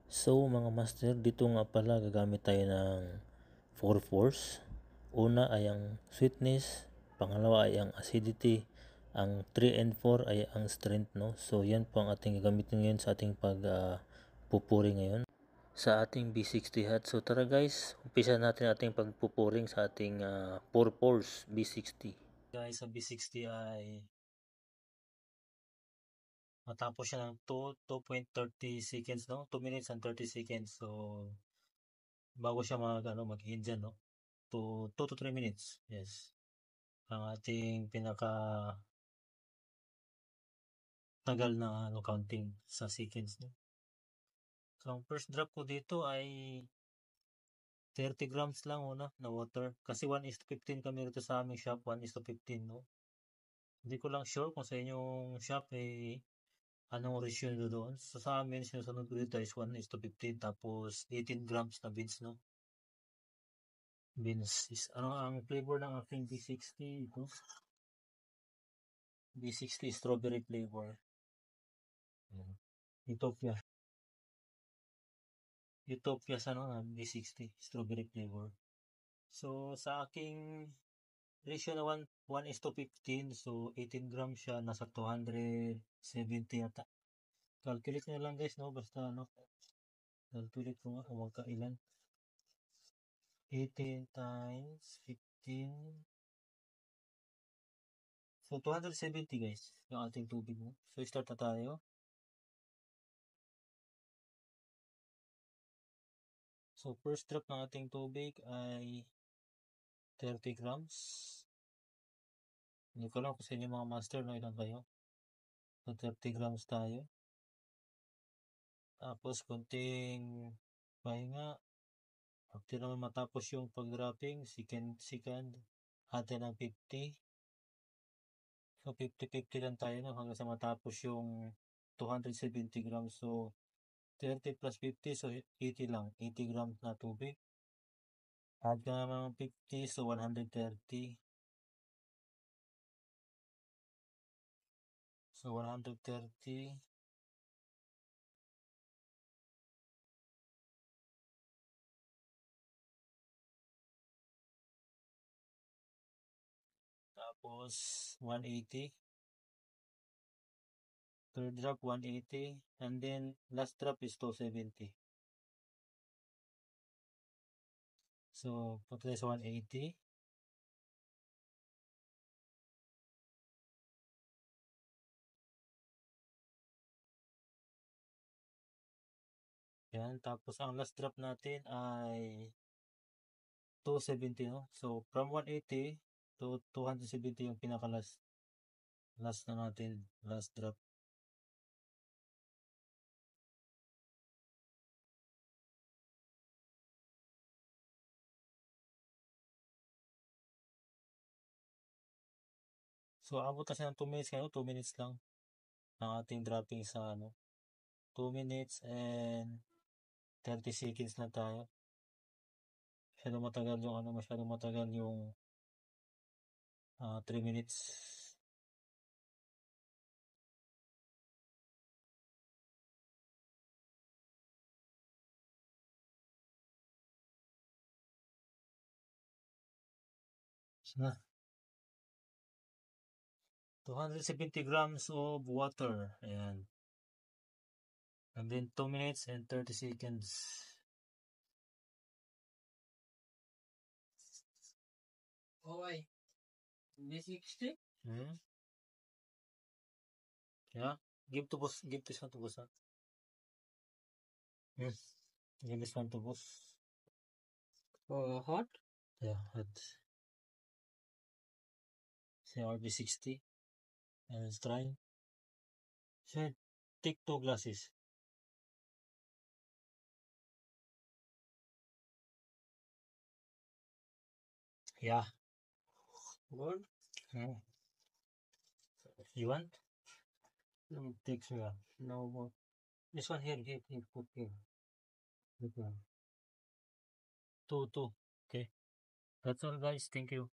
So mga master, dito nga pala gagamit tayo ng 4 force. Una ay ang sweetness, pangalawa ay ang acidity, ang 3 and 4 ay ang strength, no? So yan po ang ating gagamitin ngayon sa ating pagpupuri ngayon sa ating B60 hat. So tara guys, umpisa natin ating pagpupuring sa ating 4 force B60. Guys, sa B60 ay matapos siya ng 2.30 seconds, no? 2 minutes and 30 seconds. So bago siya mag-hit dyan, no? 2 to 3 minutes. Yes. Ang ating pinaka tagal na counting sa seconds, no? So ang first drop ko dito ay 30 grams lang una na water. Kasi 1:15 kami rito sa aming shop. 1:15, no? Hindi ko lang sure kung sa inyong shop anong ratio nyo doon. So sa amin, sinusunod ko dito is 1:15 tapos 18 grams na beans, no? Beans is, ano ang flavor ng aking B60 ito? B60 strawberry flavor. Utopia. Utopia sa B60 strawberry flavor. So sa aking ratio na 1:15, so 18 grams siya, nasa 270 yata. Calculate nyo lang guys, no? Basta calculate ko nga kung magkailan. 18 times 15. So 270 guys, yung ating tubig mo. So start na tayo. So first drop ng ating tubig ay 30 grams. Hindi ko lang kung sa inyo mga master, no, ilan kayo. So 30 grams tayo. Tapos konting pahinga. After naman matapos yung pag-dropping, second, atin ng 50. So 50-50 lang tayo, no, hanggang sa matapos yung 270 grams. So 30 plus 50, so 80 lang. 80 grams na tubig. Add ka naman 50, so 130. So 130. Tapos 180. Third drop 180. And then last drop is 270. So punta tayo sa 180. Yan. Tapos ang last drop natin ay 270, no? So from 180 to 270 yung pinaka last na natin, last drop. So abot kasi ng 2 minutes kayo, 2 minutes lang ang ating dropping sa 2 minutes and 30 seconds na tayo. Masyadong matagal yung 3 minutes. Na 270 grams of water. Ayan. And then 2 minutes and 30 seconds. Okay. B60? Yeah. Give this one to boss. Yes. Give this one to boss. Hot? Yeah, hot. Say RB60. And let's try. So, take 2 glasses. Yeah. Good. You want? Take sugar. No more. This one here, put here. Two. Okay. That's all guys. Thank you.